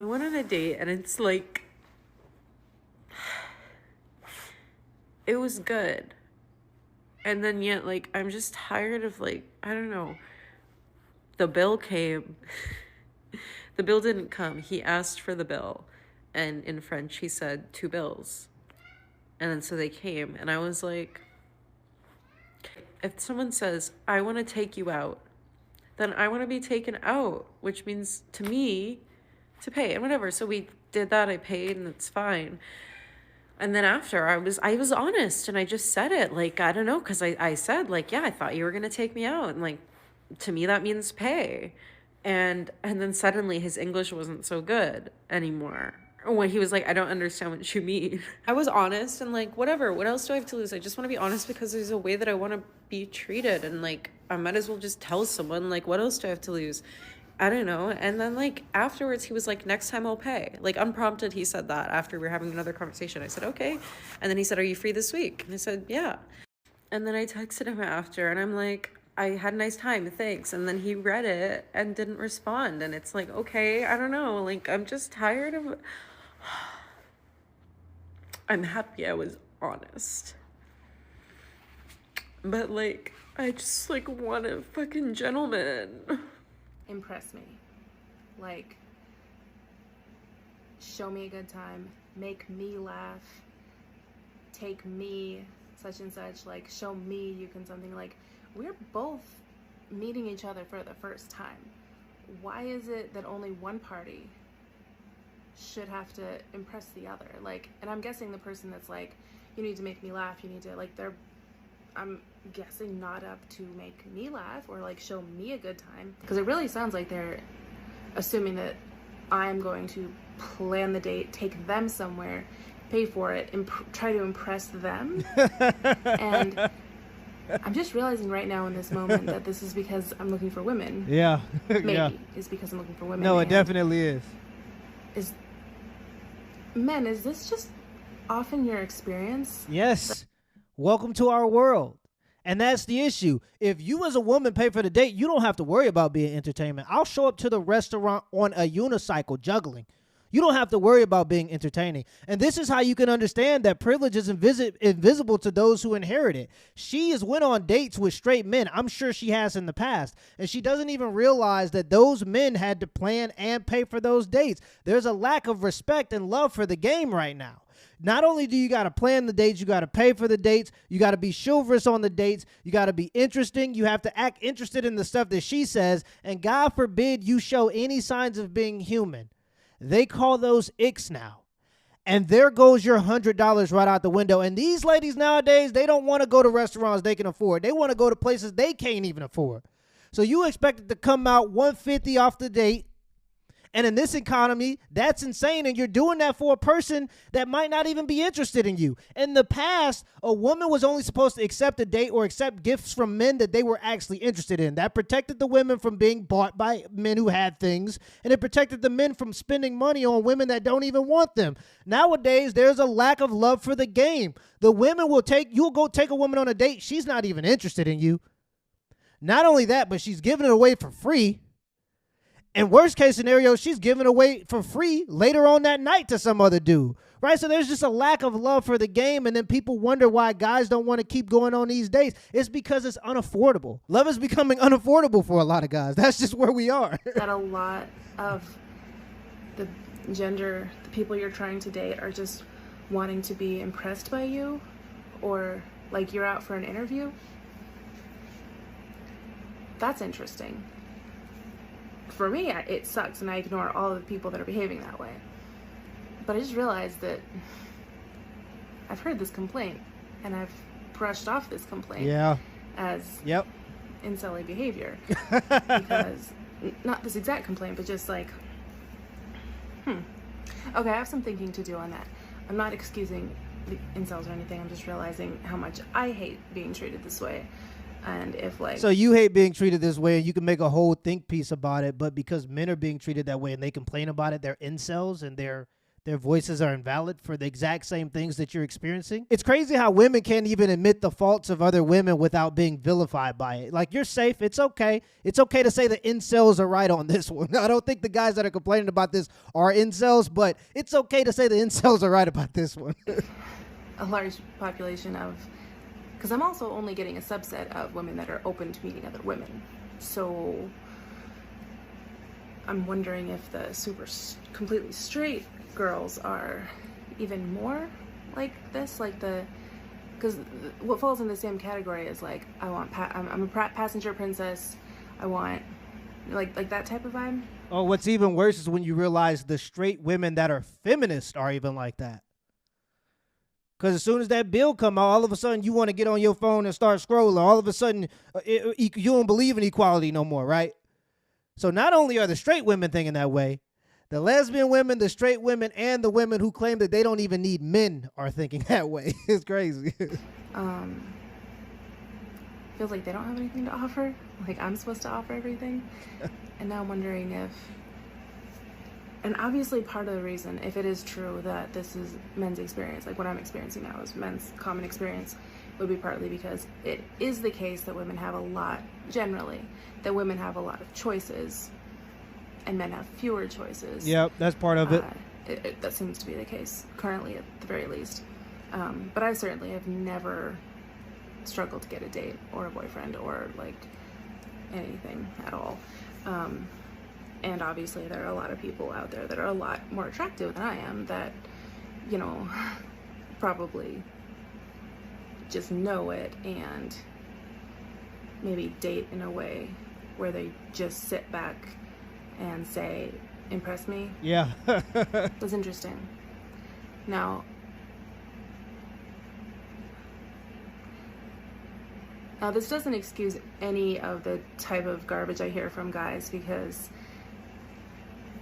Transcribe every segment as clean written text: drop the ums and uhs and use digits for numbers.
I went on a date and it's like, it was good. And then yet, like, I'm just tired of, like, I don't know. The bill came. The bill didn't come. He asked for the bill. And in French, he said 2 bills. And then so they came. And I was like, if someone says, I want to take you out, then I want to be taken out, which means to me to pay and whatever. So we did that. I paid and it's fine. And then after I was honest and I just said it, like, I don't know. Cause I said like, yeah, I thought you were going to take me out. And like, to me, that means pay. And then suddenly his English wasn't so good anymore. When he was like, I don't understand what you mean. I was honest and like, whatever, what else do I have to lose? I just want to be honest because there's a way that I want to be treated. And like, I might as well just tell someone, like, what else do I have to lose? I don't know. And then like afterwards he was like, next time I'll pay. Like unprompted, he said that after we were having another conversation. I said, okay. And then he said, are you free this week? And I said, yeah. And then I texted him after and I'm like, I had a nice time, thanks. And then he read it and didn't respond. And it's like, okay, I don't know. Like, I'm just tired of... I'm happy I was honest. But like, I just like want a fucking gentleman. Impress me. Like, show me a good time, make me laugh, take me such and such, like show me you can something. Like, we're both meeting each other for the first time. Why is it that only one party should have to impress the other? Like, and I'm guessing the person that's like, you need to make me laugh, you need to, like, they're, I'm guessing, not up to make me laugh or like show me a good time, because it really sounds like they're assuming that I'm going to plan the date, take them somewhere, pay for it, try to impress them. And I'm just realizing right now in this moment that this is because I'm looking for women. Yeah. Maybe Yeah. it's because I'm looking for women. No, it definitely is. Men, is this just often your experience? Yes. Welcome to our world. And that's the issue. If you as a woman pay for the date, you don't have to worry about being entertainment. I'll show up to the restaurant on a unicycle juggling. You don't have to worry about being entertaining. And this is how you can understand that privilege is invisible to those who inherit it. She has went on dates with straight men. I'm sure she has in the past. And she doesn't even realize that those men had to plan and pay for those dates. There's a lack of respect and love for the game right now. Not only do you got to plan the dates, you got to pay for the dates, you got to be chivalrous on the dates, you got to be interesting, you have to act interested in the stuff that she says, and God forbid you show any signs of being human. They call those icks now. And there goes your $100 right out the window. And these ladies nowadays, they don't want to go to restaurants they can afford. They want to go to places they can't even afford. So you expect it to come out $150 off the date. And in this economy, that's insane. And you're doing that for a person that might not even be interested in you. In the past, a woman was only supposed to accept a date or accept gifts from men that they were actually interested in. That protected the women from being bought by men who had things. And it protected the men from spending money on women that don't even want them. Nowadays, there's a lack of love for the game. The women will you'll go take a woman on a date. She's not even interested in you. Not only that, but she's giving it away for free. And worst case scenario, she's giving away for free later on that night to some other dude, right? So there's just a lack of love for the game, and then people wonder why guys don't want to keep going on these dates. It's because it's unaffordable. Love is becoming unaffordable for a lot of guys. That's just where we are. That a lot of the people you're trying to date are just wanting to be impressed by you, or like you're out for an interview. That's interesting. For me, it sucks, and I ignore all of the people that are behaving that way. But I just realized that I've heard this complaint, and I've brushed off this complaint as incel behavior. Because, not this exact complaint, but just like, okay, I have some thinking to do on that. I'm not excusing the incels or anything, I'm just realizing how much I hate being treated this way. And if like, so you hate being treated this way, and you can make a whole think piece about it, but because men are being treated that way and they complain about it, they're incels and they're their voices are invalid for the exact same things that you're experiencing. It's crazy how women can't even admit the faults of other women without being vilified by it. Like, you're safe. It's okay. It's okay to say the incels are right on this one. I don't think the guys that are complaining about this are incels, but it's okay to say the incels are right about this one. A large population of, because I'm also only getting a subset of women that are open to meeting other women. So I'm wondering if the completely straight girls are even more like this, like because what falls in the same category is like, I'm a passenger princess. I want like that type of vibe. Oh, what's even worse is when you realize the straight women that are feminists are even like that. Because as soon as that bill come out, all of a sudden you want to get on your phone and start scrolling. All of a sudden you don't believe in equality no more, right? So not only are the straight women thinking that way, the lesbian women, the straight women, and the women who claim that they don't even need men are thinking that way. It's crazy. Feels like they don't have anything to offer. Like, I'm supposed to offer everything. And now I'm wondering if, and obviously part of the reason, if it is true that this is men's experience, like what I'm experiencing now is men's common experience, would be partly because it is the case that women have a lot, generally, that women have a lot of choices and men have fewer choices. Yep, that's part of it. That seems to be the case currently, at the very least. But I certainly have never struggled to get a date or a boyfriend or like anything at all. And obviously there are a lot of people out there that are a lot more attractive than I am that, you know, probably just know it and maybe date in a way where they just sit back and say, impress me. Yeah. That's interesting. Now, this doesn't excuse any of the type of garbage I hear from guys, because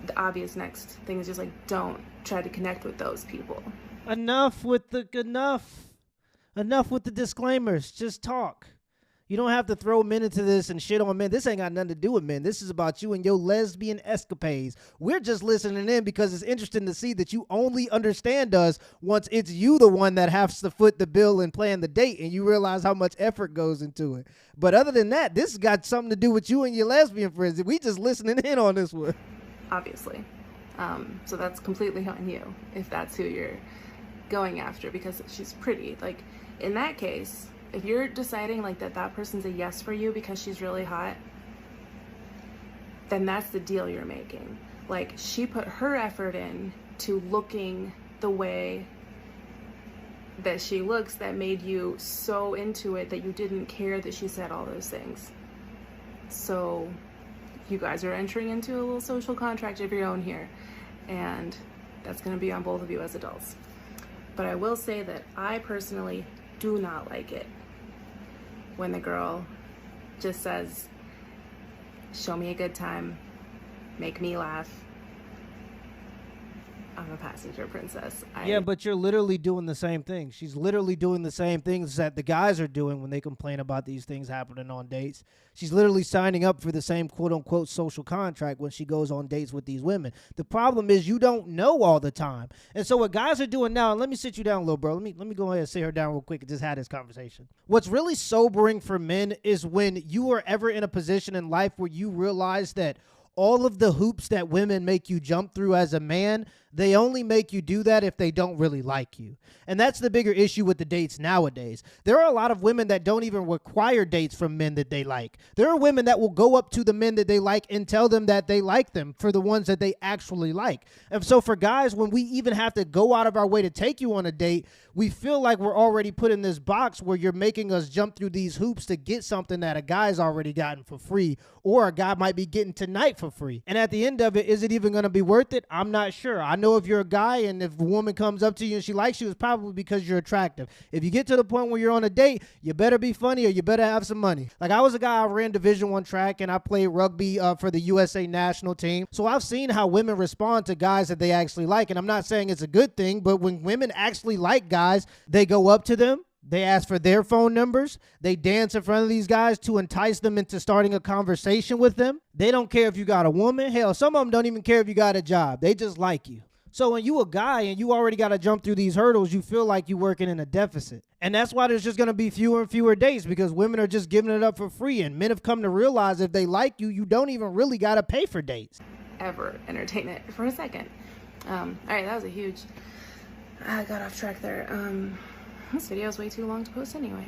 the obvious next thing is just like, don't try to connect with those people. Enough with the disclaimers. Just talk. You don't have to throw men into this and shit on men. This ain't got nothing to do with men. This is about you and your lesbian escapades. We're just listening in because it's interesting to see that you only understand us once it's you the one that has to foot the bill and plan the date, and you realize how much effort goes into it. But other than that, this has got something to do with you and your lesbian friends. We just listening in on this one. Obviously. So that's completely on you if that's who you're going after, because she's pretty. Like, in that case, if you're deciding like that person's a yes for you because she's really hot, then that's the deal you're making. Like, she put her effort in to looking the way that she looks, that made you so into it that you didn't care that she said all those things. So you guys are entering into a little social contract of your own here, and that's going to be on both of you as adults. But I will say that I personally do not like it when the girl just says, show me a good time, make me laugh, I'm a passenger princess. Yeah, but you're literally doing the same thing. She's literally doing the same things that the guys are doing when they complain about these things happening on dates. She's literally signing up for the same quote-unquote social contract when she goes on dates with these women. The problem is you don't know all the time. And so what guys are doing now, and let me sit you down, little bro. Let me go ahead and sit her down real quick and just have this conversation. What's really sobering for men is when you are ever in a position in life where you realize that all of the hoops that women make you jump through as a man, they only make you do that if they don't really like you. And that's the bigger issue with the dates nowadays. There are a lot of women that don't even require dates from men that they like. There are women that will go up to the men that they like and tell them that they like them for the ones that they actually like. And so for guys, when we even have to go out of our way to take you on a date, we feel like we're already put in this box where you're making us jump through these hoops to get something that a guy's already gotten for free, or a guy might be getting tonight for free. And at the end of it, is it even going to be worth it? I'm not sure. I know if you're a guy and if a woman comes up to you and she likes you, it's probably because you're attractive. If you get to the point where you're on a date, you better be funny or you better have some money. Like, I was a guy, I ran Division I track and I played rugby for the USA national team. So I've seen how women respond to guys that they actually like. And I'm not saying it's a good thing, but when women actually like guys, they go up to them. They ask for their phone numbers. They dance in front of these guys to entice them into starting a conversation with them. They don't care if you got a woman. Hell, some of them don't even care if you got a job. They just like you. So when you a guy and you already got to jump through these hurdles, you feel like you're working in a deficit. And that's why there's just going to be fewer and fewer dates, because women are just giving it up for free. And men have come to realize if they like you, you don't even really got to pay for dates. Ever entertain it for a second. All right, that was a huge, I got off track there. This video is way too long to post anyway.